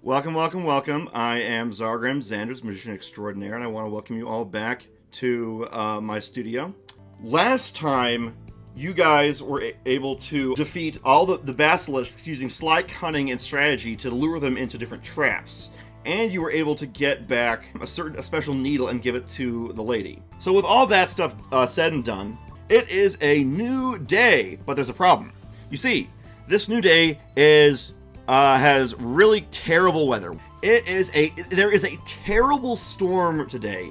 Welcome, welcome, welcome. I am Zargram Xanders, Magician Extraordinaire, and I want to welcome you all back to my studio. Last time, you guys were able to defeat all the basilisks using sleight, cunning, and strategy to lure them into different traps. And you were able to get back a special needle and give it to the lady. So with all that stuff said and done, it is a new day, but there's a problem. You see, this new day has really terrible weather. There is a terrible storm today,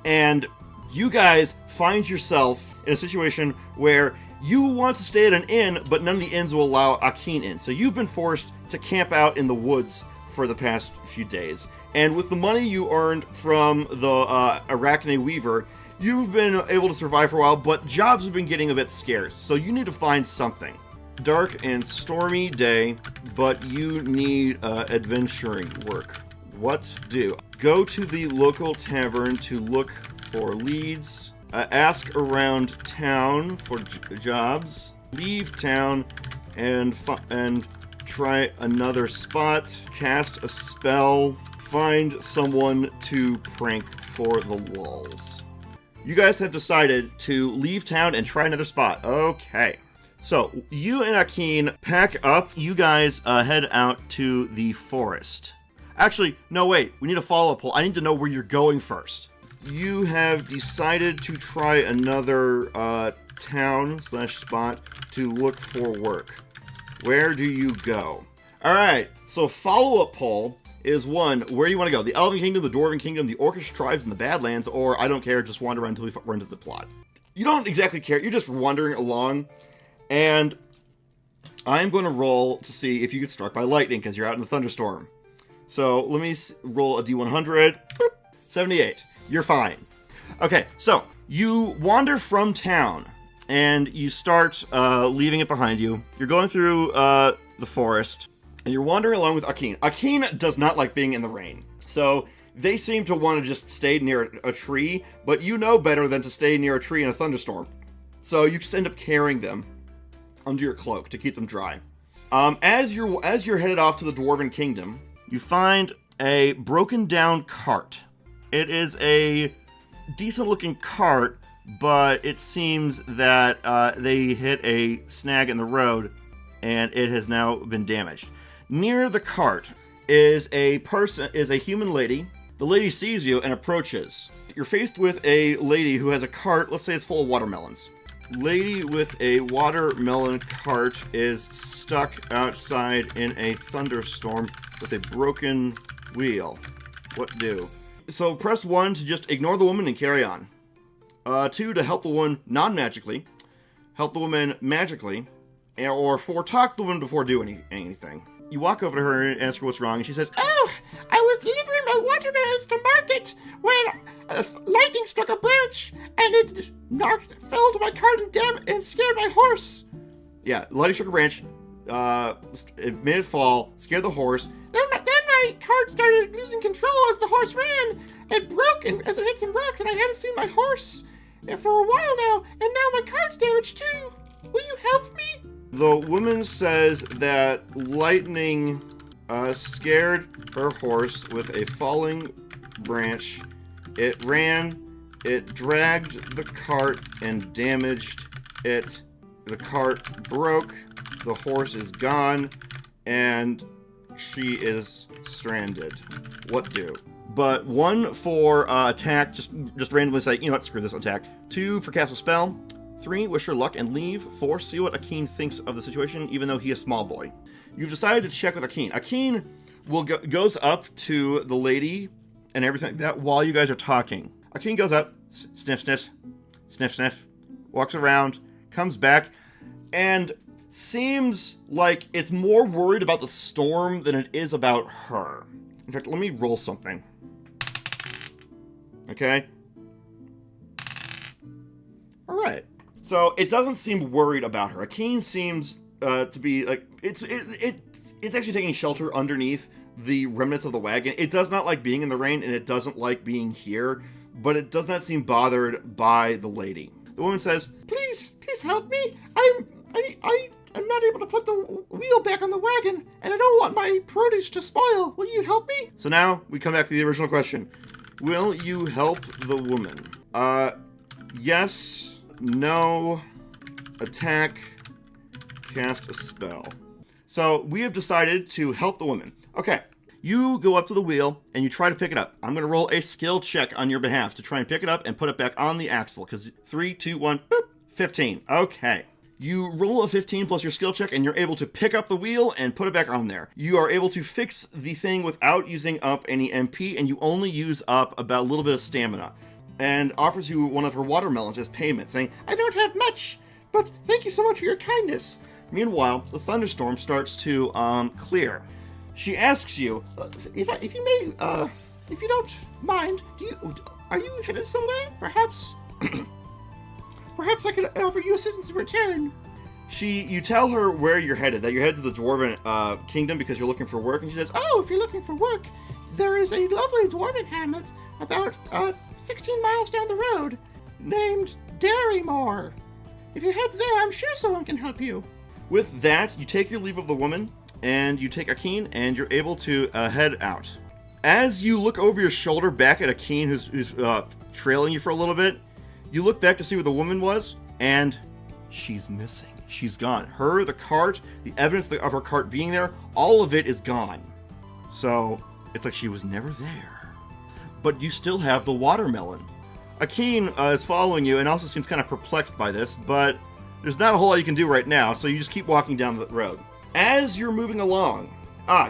and you guys find yourself in a situation where you want to stay at an inn, but none of the inns will allow Akin in. So you've been forced to camp out in the woods for the past few days. And with the money you earned from the Arachne Weaver, you've been able to survive for a while, but jobs have been getting a bit scarce. So you need to find something. Dark and stormy day, but you need adventuring work. What do? Go to the local tavern to look for leads. Ask around town for jobs. Leave town and try another spot. Cast a spell. Find someone to prank for the lulz. You guys have decided to leave town and try another spot. Okay. So, you and Akin pack up. You guys head out to the forest. Actually, no, wait. We need a follow-up poll. I need to know where you're going first. You have decided to try another town/spot to look for work. Where do you go? Alright, so follow-up poll is 1. Where do you want to go? The Elven Kingdom, the Dwarven Kingdom, the Orcish tribes, and the Badlands, or I don't care, just wander around until we run into the plot. You don't exactly care. You're just wandering along. And I'm going to roll to see if you get struck by lightning, because you're out in the thunderstorm. So let me roll a D100. 78. You're fine. Okay, so you wander from town, and you start leaving it behind you. You're going through the forest, and you're wandering along with Akin. Akin does not like being in the rain. So they seem to want to just stay near a tree, but you know better than to stay near a tree in a thunderstorm. So you just end up carrying them under your cloak to keep them dry. As you're headed off to the Dwarven Kingdom, you find a broken down cart. It is a decent looking cart, but it seems that they hit a snag in the road and it has now been damaged. Near the cart is a human lady. The lady sees you and approaches. You're faced with a lady who has a cart. Let's say it's full of watermelons. Lady with a watermelon cart is stuck outside in a thunderstorm with a broken wheel. What do? So press 1 to just ignore the woman and carry on. 2 to help the woman non-magically. Help the woman magically. Or 4, talk to the woman before doing anything. You walk over to her and ask her what's wrong, and she says, "Oh, I was delivering my watermelons to market when lightning struck a branch, and it fell to my cart and scared my horse." Yeah, lightning struck a branch, it made it fall, scared the horse. Then my cart started losing control as the horse ran. It broke as it hit some rocks, and I hadn't seen my horse for a while now, and now my cart's damaged too. Will you help me? The woman says that lightning scared her horse with a falling branch. It ran, it dragged the cart and damaged it. The cart broke, the horse is gone, and she is stranded. What do? But 1 for attack, just randomly say, you know what, screw this, attack. 2 for cast a spell. 3, wish her luck and leave. 4, see what Akin thinks of the situation, even though he is a small boy. You've decided to check with Akin. Akin goes up to the lady and everything like that while you guys are talking. Akin goes up, sniff, sniff, sniff, sniff, walks around, comes back, and seems like it's more worried about the storm than it is about her. In fact, let me roll something. Okay? Alright. So, it doesn't seem worried about her. Akin seems to be, like, it's actually taking shelter underneath the remnants of the wagon. It does not like being in the rain, and it doesn't like being here, but it does not seem bothered by the lady. The woman says, please help me. I I'm not able to put the wheel back on the wagon, and I don't want my produce to spoil. Will you help me? So now we come back to the original question. Will you help the woman? Yes, no, attack, cast a spell. So we have decided to help the woman. Okay, you go up to the wheel and you try to pick it up. I'm going to roll a skill check on your behalf to try and pick it up and put it back on the axle. Because 3, 2, 1, boop, 15. Okay. You roll a 15 plus your skill check and you're able to pick up the wheel and put it back on there. You are able to fix the thing without using up any MP, and you only use up about a little bit of stamina. And offers you one of her watermelons as payment, saying, I don't have much, but thank you so much for your kindness. Meanwhile, the thunderstorm starts to clear. She asks you, if you don't mind, are you headed somewhere? Perhaps I could offer you assistance in return. You tell her where you're headed, that you're headed to the Dwarven Kingdom because you're looking for work, and she says, oh, if you're looking for work, there is a lovely Dwarven hamlet about 16 miles down the road named Darrymore. If you head there, I'm sure someone can help you. With that, you take your leave of the woman, and you take Akin, and you're able to head out. As you look over your shoulder back at Akin, who's trailing you for a little bit, you look back to see where the woman was, and she's missing. She's gone. Her, the cart, the evidence of her cart being there, all of it is gone. So, it's like she was never there. But you still have the watermelon. Akin is following you and also seems kind of perplexed by this, but there's not a whole lot you can do right now, so you just keep walking down the road. As you're moving along,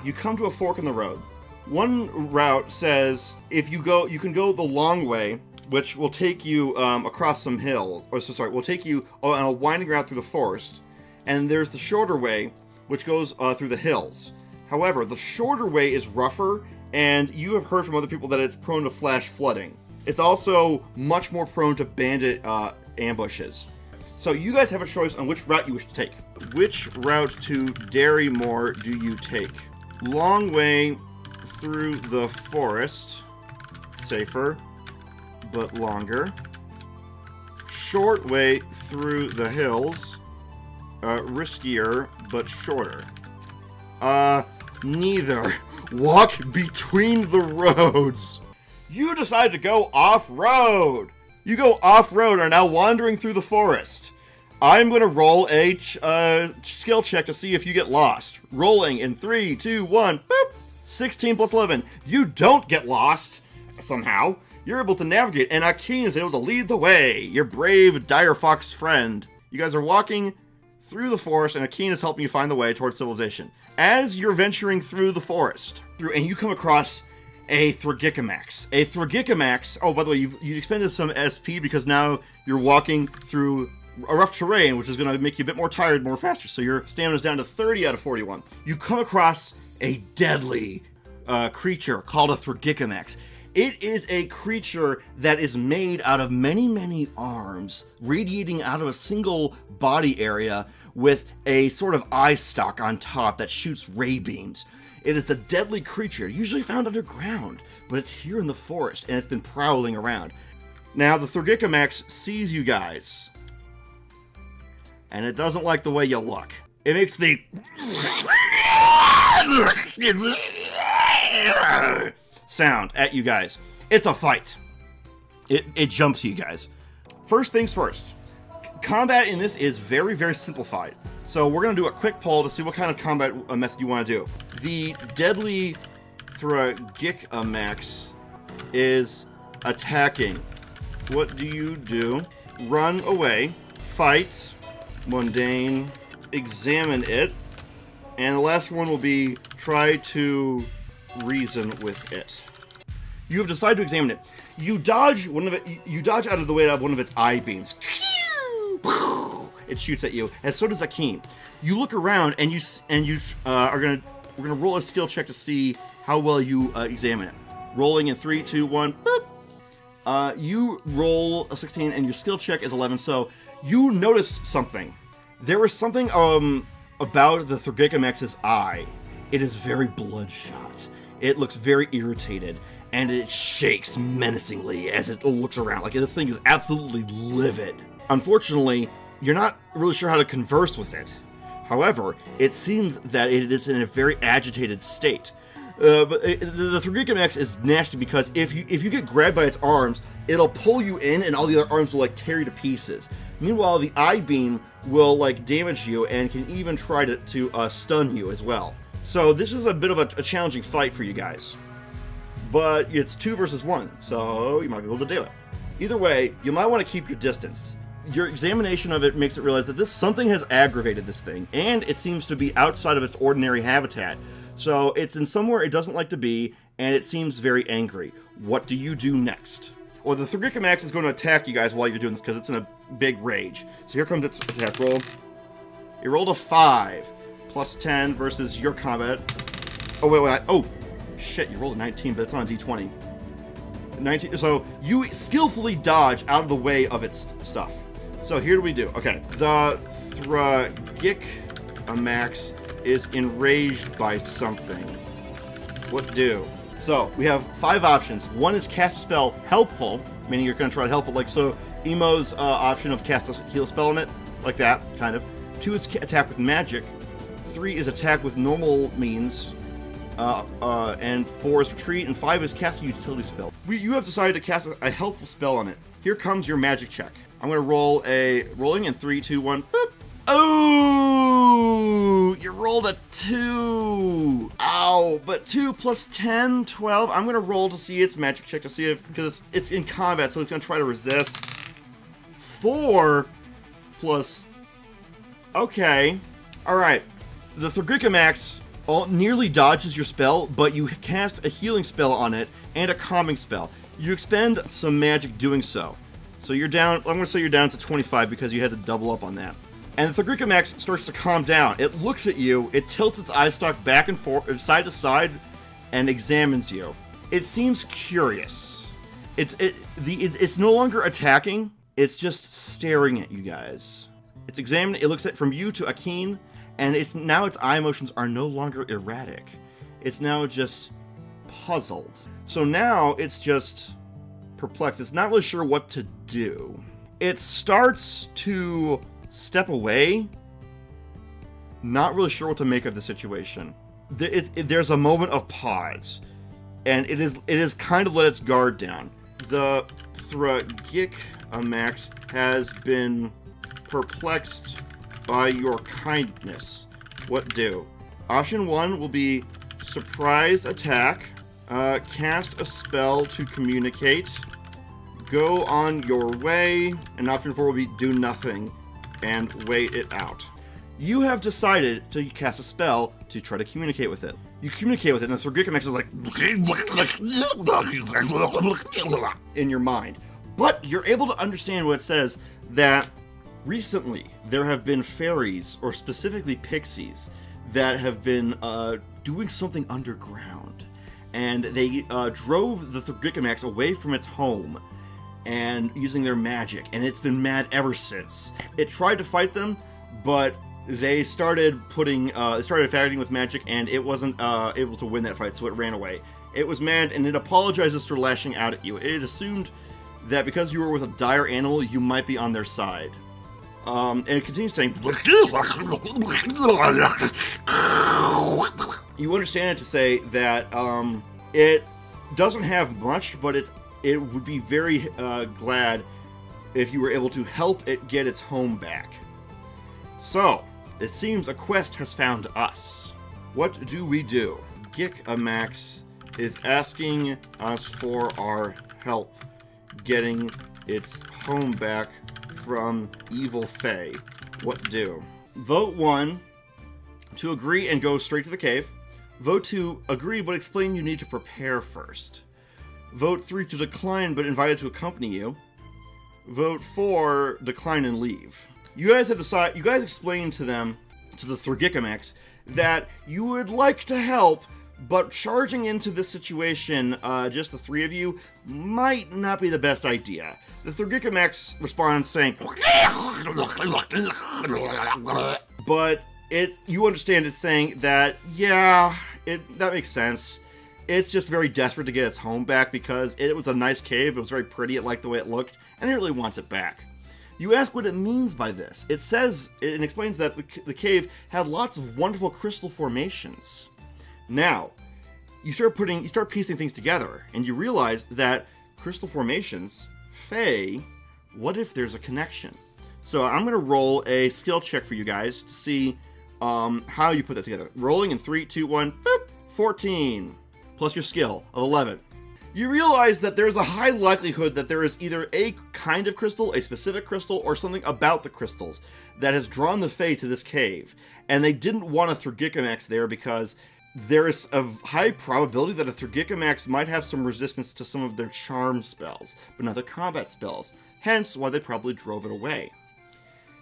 you come to a fork in the road. One route says you can go the long way, which will take you across some hills, will take you on a winding route through the forest, and there's the shorter way, which goes through the hills. However, the shorter way is rougher, and you have heard from other people that it's prone to flash flooding. It's also much more prone to bandit ambushes. So you guys have a choice on which route you wish to take. Which route to Darrymore do you take? Long way through the forest. Safer, but longer. Short way through the hills. Riskier, but shorter. Neither. Walk between the roads. You decide to go off-road. You go off-road, are now wandering through the forest. I'm going to roll a skill check to see if you get lost. Rolling in 3, 2, 1, boop! 16 plus 11. You don't get lost, somehow. You're able to navigate, and Akin is able to lead the way, your brave dire fox friend. You guys are walking through the forest, and Akin is helping you find the way towards civilization. As you're venturing through the forest, and you come across a Thragikamax. A Thragikamax, oh, by the way, you expended some SP because now you're walking through a rough terrain, which is going to make you a bit more tired more faster, so your stamina's down to 30 out of 41. You come across a deadly creature called a Thragikamax. It is a creature that is made out of many, many arms, radiating out of a single body area with a sort of eye stalk on top that shoots ray beams. It is a deadly creature, usually found underground, but it's here in the forest, and it's been prowling around. Now, the Thragikamax sees you guys, and it doesn't like the way you look. It makes the sound at you guys. It's a fight. It jumps you guys. First things first. Combat in this is very, very simplified. So we're going to do a quick poll to see what kind of combat method you want to do. The deadly Thragikamax is attacking. What do you do? Run away, fight, mundane, examine it, and the last one will be try to reason with it. You have decided to examine it. You dodge out of the way of one of its eye beams. It shoots at you, and so does Akin. You look around, and we're gonna roll a skill check to see how well you examine it. Rolling in 3, 2, 1. Boop. You roll a 16, and your skill check is 11. So you notice something. There is something about the Thragikamax's eye. It is very bloodshot. It looks very irritated, and it shakes menacingly as it looks around. Like, this thing is absolutely livid. Unfortunately, you're not really sure how to converse with it. However, it seems that it is in a very agitated state. But the Thurgicamax is nasty because if you get grabbed by its arms, it'll pull you in and all the other arms will like tear you to pieces. Meanwhile, the eye beam will like damage you and can even try to stun you as well. So this is a bit of a challenging fight for you guys. But it's 2 versus 1, so you might be able to do it. Either way, you might want to keep your distance. Your examination of it makes it realize that something has aggravated this thing, and it seems to be outside of its ordinary habitat. So it's in somewhere it doesn't like to be, and it seems very angry. What do you do next? Well, the Thurgicamax is going to attack you guys while you're doing this because it's in a big rage. So here comes its attack roll. You rolled a 5, plus 10 versus your combat. Oh, wait. Oh, shit, you rolled a 19, but it's on a d20. 19. So you skillfully dodge out of the way of its stuff. So here we do. Okay, the Thurgicamax is enraged by something. What do? So we have 5 options. 1 is cast a spell helpful, meaning you're going to try to help it. Like so, Emo's option of cast a heal spell on it, like that, kind of. 2 is attack with magic. 3 is attack with normal means. And 4 is retreat, and 5 is cast a utility spell. You have decided to cast a helpful spell on it. Here comes your magic check. I'm going to roll rolling in 3, 2, 1. Boop. Oh, you rolled a 2. Ow, but 2 plus 10, 12. I'm going to roll to see its magic check to see if, because it's in combat, so it's going to try to resist. 4 plus, okay. All right, the Thurgicamax nearly dodges your spell, but you cast a healing spell on it and a calming spell. You expend some magic doing so. So you're down, I'm going to say you're down to 25 because you had to double up on that. And the Thurgicamax starts to calm down. It looks at you, it tilts its eye stalk back and forth, side to side, and examines you. It seems curious. It's no longer attacking, it's just staring at you guys. It's examining, it looks at from you to Akin, and its eye motions are no longer erratic. It's now just puzzled. So now it's just perplexed. It's not really sure what to do. It starts to step away, not really sure what to make of the situation. There's a moment of pause, and it is kind of let its guard down. The Thurgicamax has been perplexed by your kindness. What do? Option 1 will be surprise attack, cast a spell to communicate, go on your way, and option 4 will be do nothing and wait it out. You have decided to cast a spell to try to communicate with it. You communicate with it, and the Thurgicamax is like in your mind. But you're able to understand what it says, that recently there have been fairies, or specifically pixies, that have been doing something underground. And they drove the Thurgicamax away from its home and using their magic, and it's been mad ever since. It tried to fight them, but they started fighting with magic, and it wasn't able to win that fight, so it ran away. It was mad, and it apologizes for lashing out at you. It assumed that because you were with a dire animal, you might be on their side. And it continues saying, you understand it to say that it doesn't have much, but it would be very glad if you were able to help it get its home back. So, it seems a quest has found us. What do we do? Thurgicamax is asking us for our help getting its home back from evil Fae. What do? Vote 1 to agree and go straight to the cave. Vote 2, agree but explain you need to prepare first. Vote 3 to decline but invited to accompany you. Vote 4, decline and leave. You guys have decided, you guys explained to them, to the Thurgicamax, that you would like to help, but charging into this situation, just the 3 of you, might not be the best idea. The Thurgicamax responds saying, but you understand it saying that, yeah, that makes sense. It's just very desperate to get its home back because it was a nice cave, it was very pretty, it liked the way it looked, and it really wants it back. You ask what it means by this. It says, it explains that the cave had lots of wonderful crystal formations. Now, you start piecing things together, and you realize that crystal formations, Fae, what if there's a connection? So I'm going to roll a skill check for you guys to see how you put that together. Rolling in 3, 2, 1, boop, 14, plus your skill of 11. You realize that there's a high likelihood that there is either a kind of crystal, a specific crystal, or something about the crystals that has drawn the Fae to this cave. And they didn't want a Thurgicamax there because there is a high probability that a Thurgicamax might have some resistance to some of their charm spells, but not their combat spells. Hence why they probably drove it away.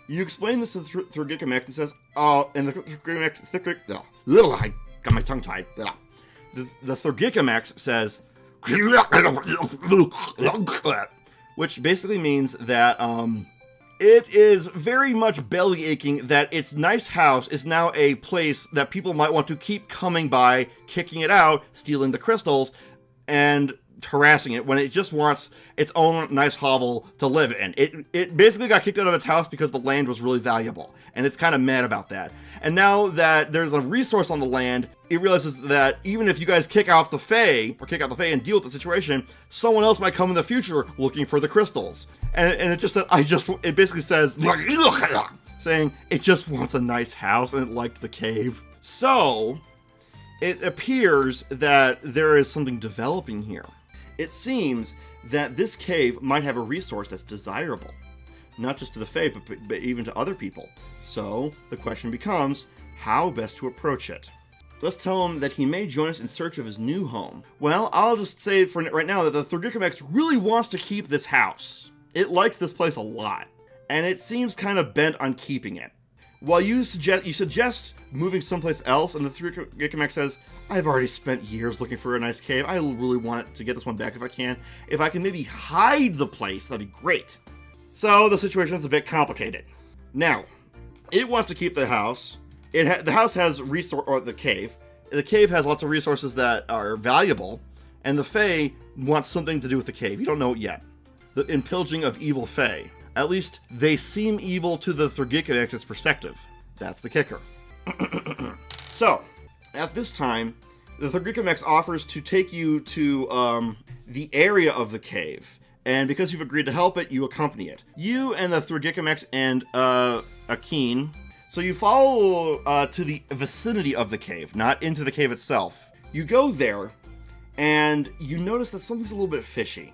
You explain this to the Thurgicamax and says, oh, and the Thurgicamax, I got my tongue tied. The Thurgicamax says, which basically means that it is very much belly aching that its nice house is now a place that people might want to keep coming by, kicking it out, stealing the crystals, and harassing it when it just wants its own nice hovel to live in. It basically got kicked out of its house because the land was really valuable, and it's kind of mad about that. And now that there's a resource on the land, it realizes that even if you guys kick out the Fae and deal with the situation, someone else might come in the future looking for the crystals. And it just said, it basically says, saying it just wants a nice house and it liked the cave. So, it appears that there is something developing here. It seems that this cave might have a resource that's desirable. Not just to the Fae, but even to other people. So, the question becomes, how best to approach it? Let's tell him that he may join us in search of his new home. Well, I'll just say for right now that the Thurgicamax really wants to keep this house. It likes this place a lot, and it seems kind of bent on keeping it. While you suggest moving someplace else, and the Thurgicamax says, I've already spent years looking for a nice cave. I really want to get this one back if I can. If I can maybe hide the place, that'd be great. So the situation is a bit complicated. Now, it wants to keep the house. The house has the cave. The cave has lots of resources that are valuable, and the Fae wants something to do with the cave. You don't know it yet. The impinging of evil Fae. At least they seem evil to the Thurgicamax's perspective. That's the kicker. So, at this time, the Thurgicamax offers to take you to the area of the cave. And because you've agreed to help it, you accompany it. You and the Thurgicamax and Akeen. So you follow to the vicinity of the cave, not into the cave itself. You go there, and you notice that something's a little bit fishy.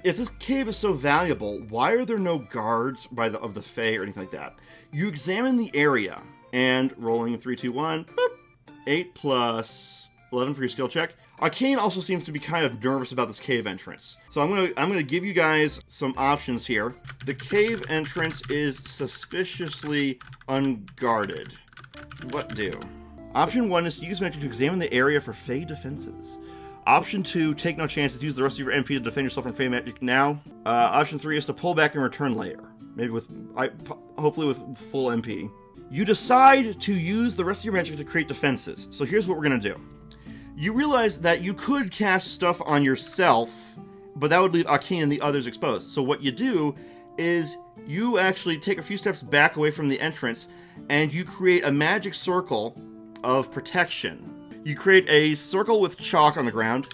If this cave is so valuable, why are there no guards of the Fae or anything like that? You examine the area, and rolling 3, 2, 1, boop, 8 plus 11 for your skill check. Akeen also seems to be kind of nervous about this cave entrance. So I'm gonna give you guys some options here. The cave entrance is suspiciously unguarded. What do? Option 1 is to use magic to examine the area for Fae defenses. Option 2, take no chances. Use the rest of your MP to defend yourself from Fae magic now. Option 3 is to pull back and return later. Maybe hopefully with full MP. You decide to use the rest of your magic to create defenses. So here's what we're gonna do. You realize that you could cast stuff on yourself, but that would leave Akeen and the others exposed. So what you do is you actually take a few steps back away from the entrance, and you create a magic circle of protection. You create a circle with chalk on the ground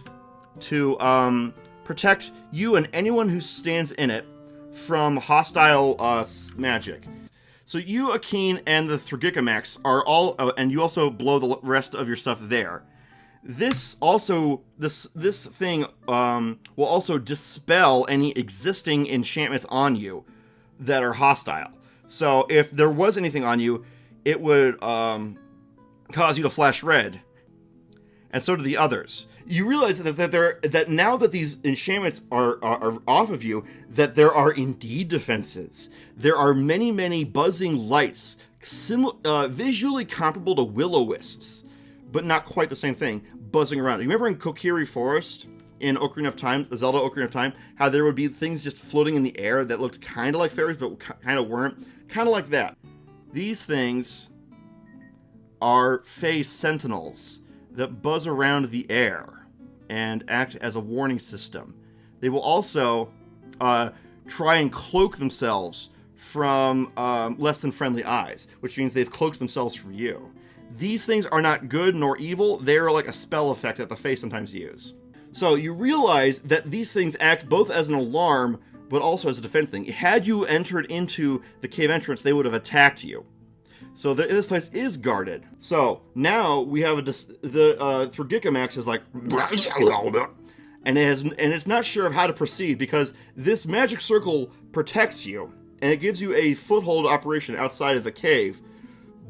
to protect you and anyone who stands in it from hostile magic. So you, Akeen, and the Thurgicamax are all, and you also blow the rest of your stuff there. This thing will also dispel any existing enchantments on you that are hostile. So if there was anything on you, it would cause you to flash red, and so do the others. You realize that now that these enchantments are off of you, that there are indeed defenses. There are many, many buzzing lights, visually comparable to will-o-wisps, but not quite the same thing, buzzing around. You remember in Kokiri Forest, in Ocarina of Time, Zelda Ocarina of Time, how there would be things just floating in the air that looked kind of like fairies, but kind of weren't? Kind of like that. These things are Fae sentinels that buzz around the air and act as a warning system. They will also try and cloak themselves from less than friendly eyes, which means they've cloaked themselves from you. These things are not good nor evil. They're like a spell effect that the Fae sometimes use. So you realize that these things act both as an alarm, but also as a defense thing. Had you entered into the cave entrance, they would have attacked you. So this place is guarded. So now we have the Thurgicamax is like, and it's not sure of how to proceed because this magic circle protects you and it gives you a foothold operation outside of the cave.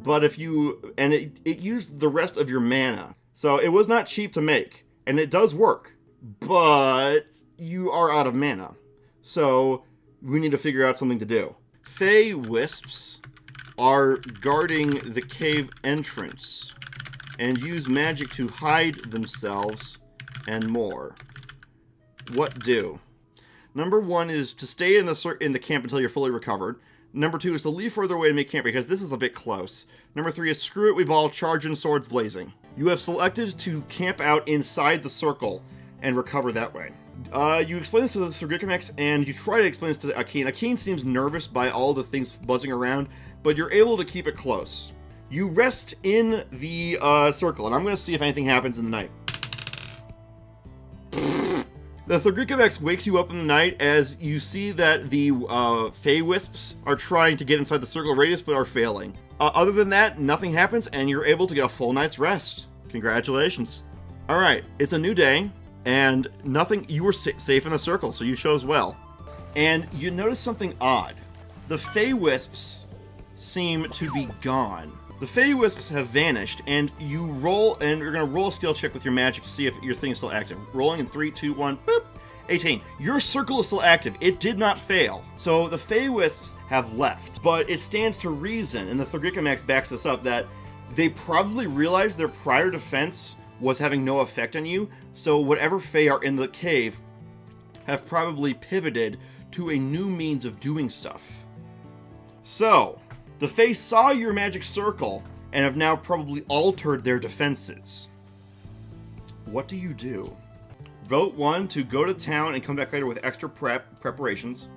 But if you, and it used the rest of your mana. So it was not cheap to make, and it does work, but you are out of mana. So we need to figure out something to do. Fey Wisps are guarding the cave entrance and use magic to hide themselves and more. What do? Number 1 is to stay in the camp until you're fully recovered. Number 2 is to leave further away and make camp because this is a bit close. Number 3 is screw it, we ball, charge in, swords blazing. You have selected to camp out inside the circle and recover that way. You explain this to the Thurgicamax and you try to explain this to Akeen. Akeen seems nervous by all the things buzzing around, but you're able to keep it close. You rest in the circle, and I'm going to see if anything happens in the night. The Thurgicamax wakes you up in the night as you see that the Fey Wisps are trying to get inside the circle radius but are failing. Other than that, nothing happens and you're able to get a full night's rest. Congratulations. Alright, it's a new day and you were safe in the circle, so you chose well. And you notice something odd. The Fey Wisps seem to be gone. The Fey Wisps have vanished, and you're going to roll a skill check with your magic to see if your thing is still active. Rolling in 3, 2, 1, boop! 18. Your circle is still active. It did not fail. So the Fey Wisps have left, but it stands to reason, and the Thurgicamax backs this up, that they probably realized their prior defense was having no effect on you, so whatever Fey are in the cave have probably pivoted to a new means of doing stuff. So the Fae saw your magic circle and have now probably altered their defenses. What do you do? Vote 1 to go to town and come back later with extra preparations.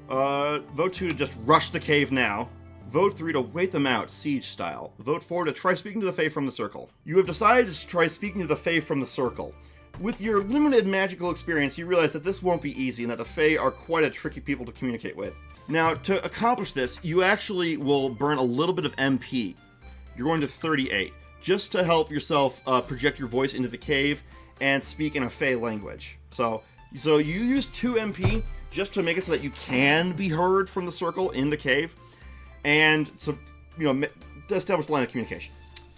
Vote 2 to just rush the cave now. Vote 3 to wait them out, siege style. Vote 4 to try speaking to the Fae from the circle. You have decided to try speaking to the Fae from the circle. With your limited magical experience, you realize that this won't be easy and that the Fae are quite a tricky people to communicate with. Now, to accomplish this, you actually will burn a little bit of MP. You're going to 38, just to help yourself project your voice into the cave and speak in a Fae language. So you use 2 MP just to make it so that you can be heard from the circle in the cave, and so, to establish a line of communication.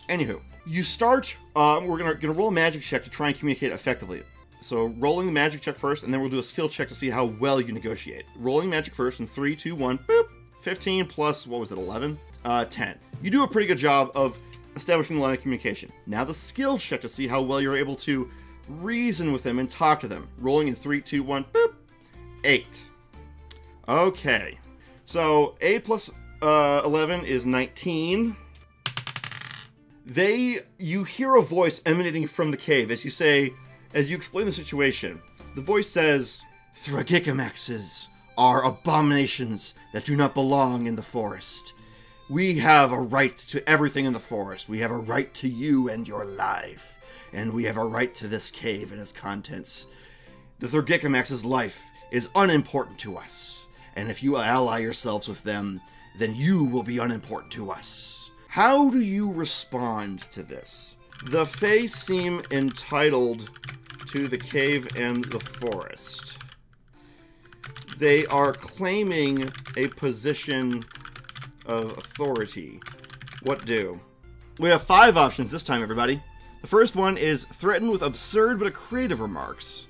Anywho, you start, we're gonna roll a magic check to try and communicate effectively. So rolling the magic check first, and then we'll do a skill check to see how well you negotiate. Rolling magic first in 3, 2, 1, boop! 15 plus, 11? 10. You do a pretty good job of establishing the line of communication. Now the skill check to see how well you're able to reason with them and talk to them. Rolling in 3, 2, 1, boop! 8. Okay. So 8 plus 11 is 19. You hear a voice emanating from the cave as you explain the situation. The voice says, Thurgicamaxes are abominations that do not belong in the forest. We have a right to everything in the forest. We have a right to you and your life. And we have a right to this cave and its contents. The Thurgicamax's life is unimportant to us. And if you ally yourselves with them, then you will be unimportant to us. How do you respond to this? The Fae seem entitled to the cave and the forest. They are claiming a position of authority. What do? We have 5 options this time, everybody. The first one is threaten with absurd but creative remarks.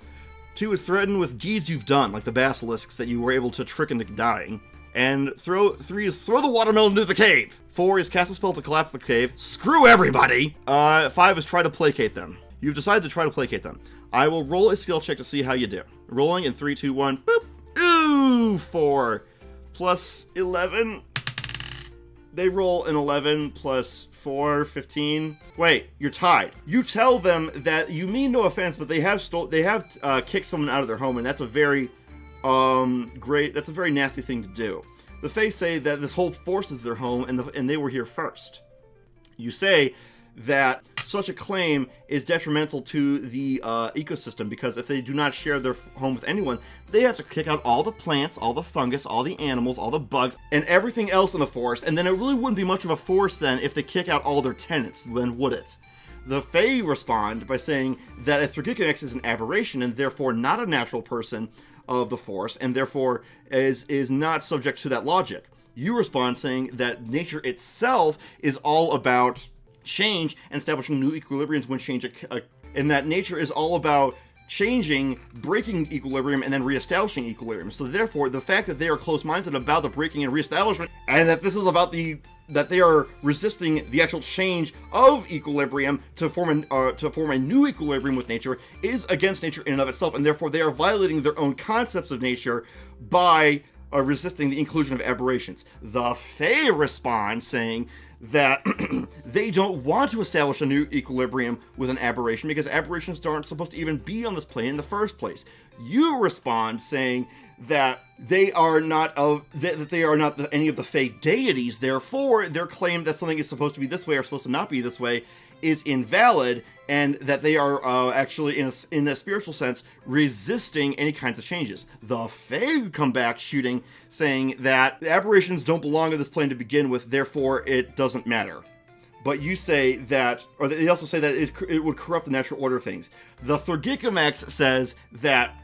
2 is threaten with deeds you've done, like the basilisks that you were able to trick into dying. And 3 is throw the watermelon into the cave. 4 is cast a spell to collapse the cave. Screw everybody! 5 is try to placate them. You've decided to try to placate them. I will roll a skill check to see how you do. Rolling in 3, 2, 1, boop! Ooh, 4 plus 11. They roll an 11 plus 4, 15. Wait, you're tied. You tell them that you mean no offense, but they have kicked someone out of their home, and that's a very that's a very nasty thing to do. The Fae say that this whole force is their home, and they were here first. You say that such a claim is detrimental to the ecosystem, because if they do not share their home with anyone, they have to kick out all the plants, all the fungus, all the animals, all the bugs, and everything else in the forest, and then it really wouldn't be much of a forest then if they kick out all their tenants, then would it? The Fae respond by saying that a Thurgicamax is an aberration and therefore not a natural person of the forest, and therefore is not subject to that logic. You respond saying that nature itself is all about change and establishing new equilibriums when change, and that nature is all about changing, breaking equilibrium, and then reestablishing equilibrium. So therefore, the fact that they are close-minded about the breaking and reestablishment, and that this is about that they are resisting the actual change of equilibrium to form a new equilibrium with nature, is against nature in and of itself, and therefore they are violating their own concepts of nature by resisting the inclusion of aberrations. The Fae respond saying that they don't want to establish a new equilibrium with an aberration because aberrations aren't supposed to even be on this plane in the first place. You respond saying that they are not any of the Fae deities, therefore their claim that something is supposed to be this way or supposed to not be this way is invalid, and that they are actually, in a spiritual sense, resisting any kinds of changes. The Fae come back shooting, saying that aberrations don't belong on this plane to begin with, therefore it doesn't matter. But you say that, or they also say that it would corrupt the natural order of things. The Thurgicamax says that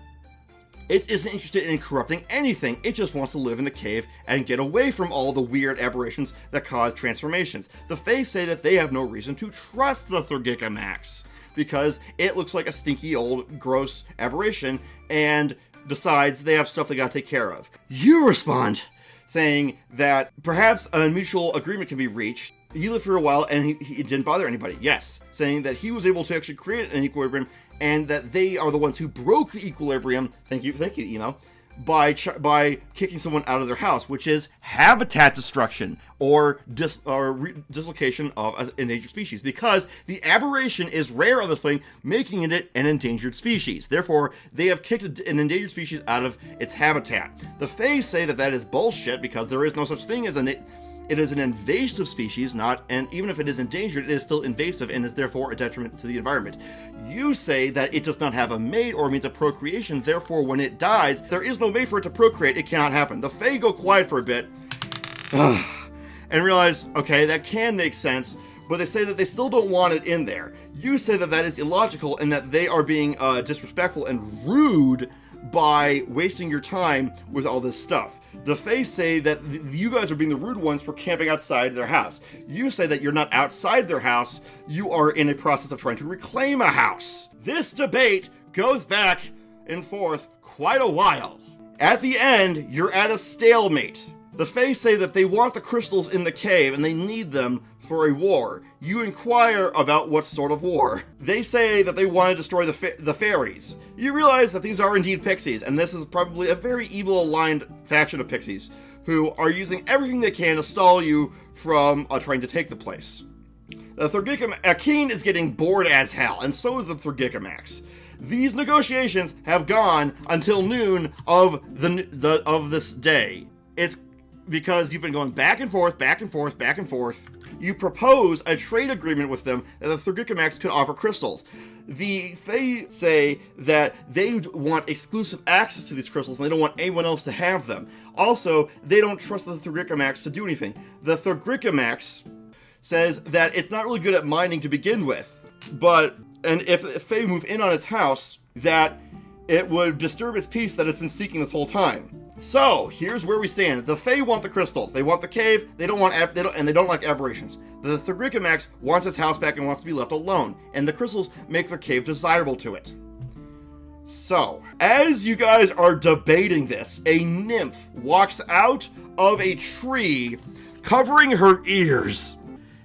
it isn't interested in corrupting anything, it just wants to live in the cave and get away from all the weird aberrations that cause transformations. The Fae say that they have no reason to trust the Thurgicamax, because it looks like a stinky old gross aberration, and besides, they have stuff they gotta take care of. You respond saying that perhaps a mutual agreement can be reached. He lived for a while and he didn't bother anybody. Yes, saying that he was able to actually create an equilibrium, and that they are the ones who broke the equilibrium. Thank you, Emo, by kicking someone out of their house, which is habitat destruction or dislocation of an endangered species, because the aberration is rare on this plane, making it an endangered species. Therefore, they have kicked an endangered species out of its habitat. The Fae say that that is bullshit, because there is no such thing as it is an invasive species, and even if it is endangered, it is still invasive and is therefore a detriment to the environment. You say that it does not have a mate or means of procreation, therefore when it dies, there is no mate for it to procreate, it cannot happen. The Fae go quiet for a bit, and realize, okay, that can make sense, but they say that they still don't want it in there. You say that that is illogical and that they are being disrespectful and rude by wasting your time with all this stuff. The Fae say that you guys are being the rude ones for camping outside their house. You say that you're not outside their house, you are in a process of trying to reclaim a house. This debate goes back and forth quite a while. At the end, you're at a stalemate. The Fae say that they want the crystals in the cave and they need them for a war. You inquire about what sort of war. They say that they want to destroy the fairies. You realize that these are indeed Pixies, and this is probably a very evil-aligned faction of Pixies who are using everything they can to stall you from trying to take the place. The Akeen is getting bored as hell, and so is the Thurgicamax. These negotiations have gone until noon of this day. It's because you've been going back and forth, back and forth, back and forth. You propose a trade agreement with them that the Thurgicamax could offer crystals. The Fae say that they want exclusive access to these crystals and they don't want anyone else to have them. Also, they don't trust the Thurgicamax to do anything. The Thurgicamax says that it's not really good at mining to begin with, and if the Fae move in on its house, that it would disturb its peace that it's been seeking this whole time. So, here's where we stand. The Fae want the crystals. They want the cave. They don't like aberrations. The Thurgicamax wants its house back and wants to be left alone, and the crystals make the cave desirable to it. So, as you guys are debating this, a nymph walks out of a tree, covering her ears.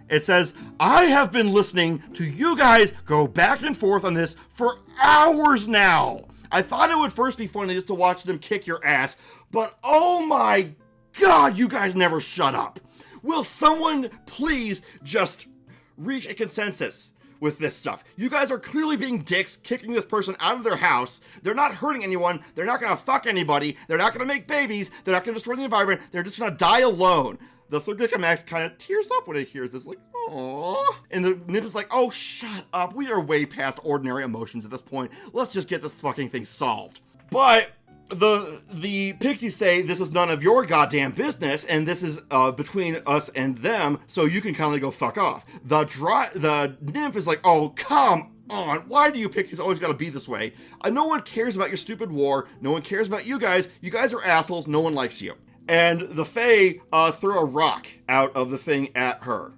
It says, I have been listening to you guys go back and forth on this for hours now. I thought it would first be funny just to watch them kick your ass, but oh my god, you guys never shut up. Will someone please just reach a consensus? with this stuff. You guys are clearly being dicks, kicking this person out of their house. They're not hurting anyone. They're not gonna fuck anybody. They're not gonna make babies. They're not gonna destroy the environment. They're just gonna die alone. The Thurgicamax kind of tears up when it hears this, like, aww. And the nymph is like, oh, shut up. We are way past ordinary emotions at this point. Let's just get this fucking thing solved. But the pixies say this is none of your goddamn business, and this is between us and them, so you can kind of go fuck off. The nymph is like, oh, come on. Why do you pixies always gotta be this way? No one cares about your stupid war. No one cares about you guys. You guys are assholes. No one likes you. And the Fae throw a rock out of the thing at her.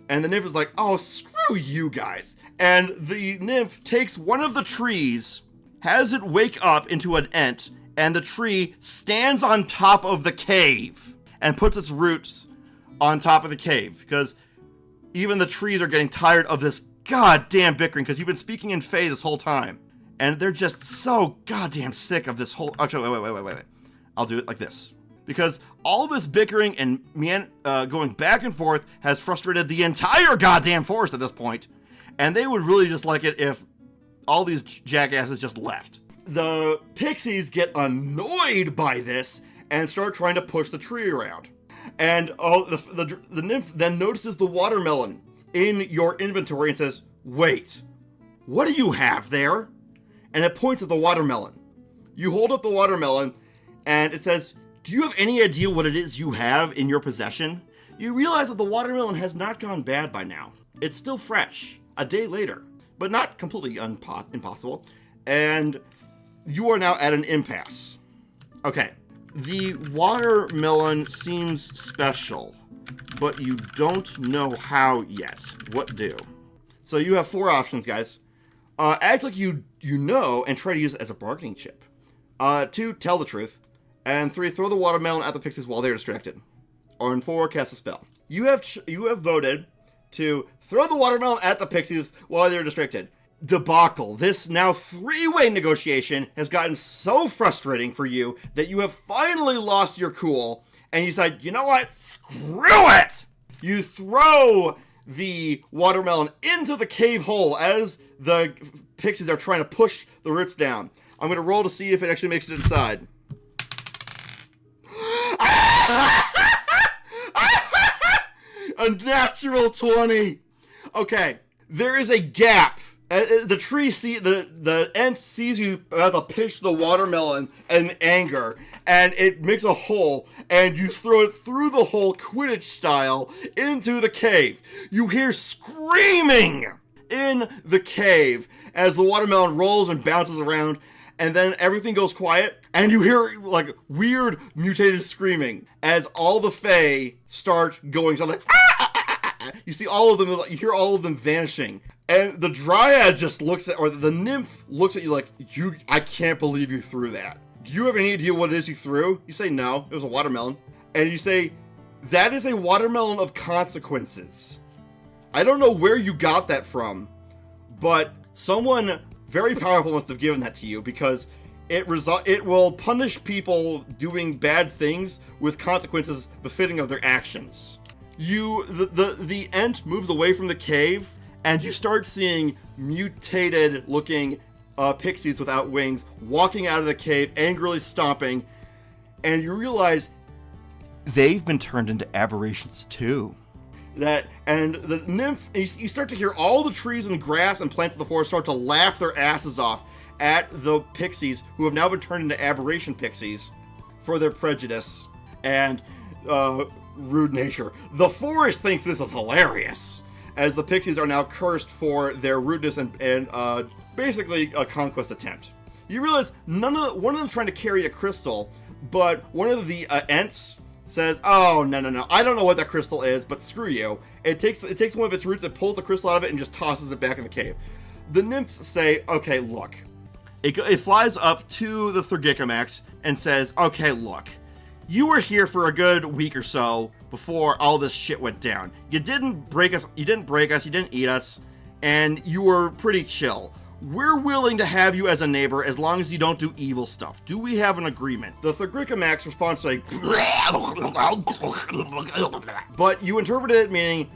And the nymph is like, oh, screw you guys. And the nymph takes one of the trees, has it wake up into an ent, and the tree stands on top of the cave and puts its roots on top of the cave. Because even the trees are getting tired of this goddamn bickering, because you've been speaking in Fae this whole time. And they're just so goddamn sick of this whole... Actually, wait. I'll do it like this. Because all this bickering and going back and forth has frustrated the entire goddamn forest at this point. And they would really just like it if all these jackasses just left. The pixies get annoyed by this and start trying to push the tree around. And the nymph then notices the watermelon in your inventory and says, wait, what do you have there? And it points at the watermelon. You hold up the watermelon and it says, do you have any idea what it is you have in your possession? You realize that the watermelon has not gone bad by now. It's still fresh, a day later, but not completely impossible. And you are now at an impasse. Okay, the watermelon seems special, but you don't know how yet. What do? So you have 4 options, guys. Act like you know and try to use it as a bargaining chip. 2, tell the truth. And 3, throw the watermelon at the pixies while they're distracted. Or in 4, cast a spell. You have voted to throw the watermelon at the pixies while they're distracted. Debacle. This now 3-way negotiation has gotten so frustrating for you that you have finally lost your cool. And you decide, you know what? Screw it! You throw the watermelon into the cave hole as the pixies are trying to push the roots down. I'm going to roll to see if it actually makes it inside. A natural 20. Okay, there is a gap. The tree the ant sees you about to pitch the watermelon in anger, and it makes a hole, and you throw it through the hole Quidditch style into the cave. You hear screaming in the cave as the watermelon rolls and bounces around. And then everything goes quiet, and you hear, like, weird mutated screaming as all the Fae start going, so like, you see all of them, you hear all of them vanishing. And the Dryad just looks at, or the Nymph looks at you like, I can't believe you threw that. Do you have any idea what it is you threw? You say, no, it was a watermelon. And you say, that is a watermelon of consequences. I don't know where you got that from, but someone very powerful must have given that to you, because it will punish people doing bad things with consequences befitting of their actions. The ent moves away from the cave, and you start seeing mutated looking pixies without wings walking out of the cave, angrily stomping, and you realize they've been turned into aberrations too. And the nymph, you start to hear all the trees and grass and plants of the forest start to laugh their asses off at the pixies, who have now been turned into aberration pixies for their prejudice and rude nature. The forest thinks this is hilarious, as the pixies are now cursed for their rudeness and basically a conquest attempt. You realize one of them's trying to carry a crystal, but one of the ents says, oh, no, I don't know what that crystal is, but screw you. It takes one of its roots and pulls the crystal out of it and just tosses it back in the cave. The nymphs say, okay, look. It flies up to the Thurgicamax and says, okay, look. You were here for a good week or so before all this shit went down. You didn't break us, you didn't eat us, and you were pretty chill. We're willing to have you as a neighbor as long as you don't do evil stuff. Do we have an agreement? The Thurgicamax responds like, but you interpret it meaning,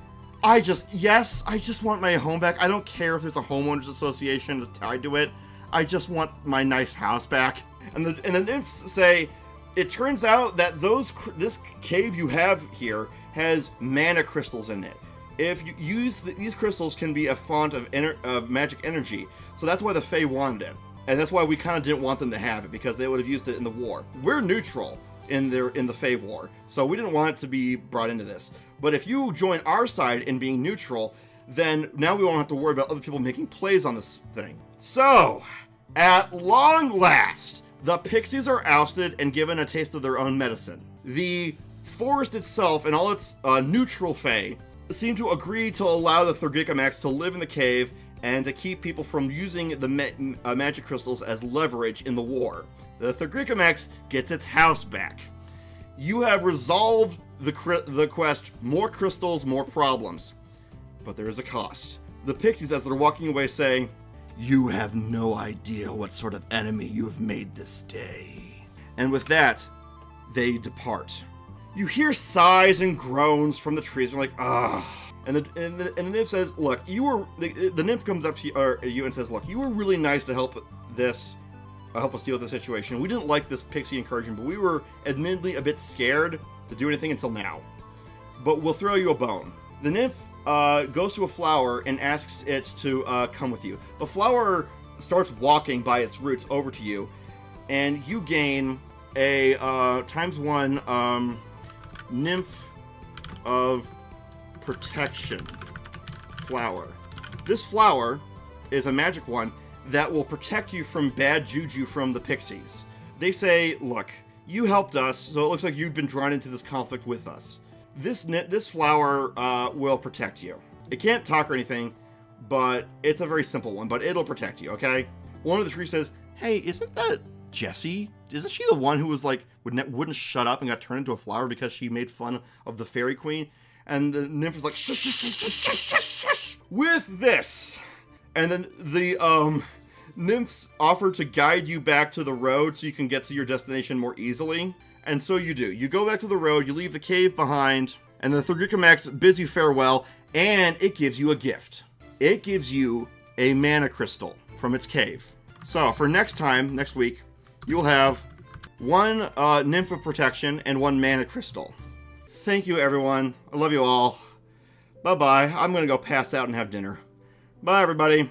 I just want my home back. I don't care if there's a homeowners association tied to it. I just want my nice house back. And the nymphs say, it turns out that this cave you have here has mana crystals in it. If you use these crystals can be a font of magic energy. So that's why the Fae wanted it. And that's why we kind of didn't want them to have it, because they would have used it in the war. We're neutral in the Fae war, so we didn't want it to be brought into this. But if you join our side in being neutral, then now we won't have to worry about other people making plays on this thing. So, at long last, the Pixies are ousted and given a taste of their own medicine. The forest itself and all its neutral Fae seem to agree to allow the Thurgicamax to live in the cave and to keep people from using the magic crystals as leverage in the war. The Thurgicamax gets its house back. You have resolved the quest, more crystals, more problems. But there is a cost. The Pixies, as they're walking away, say, "You have no idea what sort of enemy you have made this day." And with that, they depart. You hear sighs and groans from the trees. They're like, "Ah." And the nymph says, "Look, the nymph comes up to you and says, 'Look, you were really nice to help us deal with the situation. We didn't like this pixie incursion, but we were admittedly a bit scared to do anything until now. But we'll throw you a bone.'" The nymph goes to a flower and asks it to come with you. The flower starts walking by its roots over to you, and you gain a ×1 nymph of protection flower. This flower is a magic one that will protect you from bad juju from the Pixies. They say, "Look, you helped us, so it looks like you've been drawn into this conflict with us. This flower will protect you. It can't talk or anything, but it's a very simple one, but it'll protect you, okay?" One of the trees says, "Hey, isn't that Jessie? Isn't she the one who was like, wouldn't shut up and got turned into a flower because she made fun of the fairy queen?" And the nymph is like, "Shush, shush, shush, shush, shush, shush." With this, and then the nymphs offer to guide you back to the road so you can get to your destination more easily. And so you do. You go back to the road, you leave the cave behind, and the Thurgicamax bids you farewell, and it gives you a gift. It gives you a mana crystal from its cave. So for next week, you'll have 1 nymph of protection and 1 mana crystal. Thank you, everyone. I love you all. Bye-bye. I'm going to go pass out and have dinner. Bye, everybody.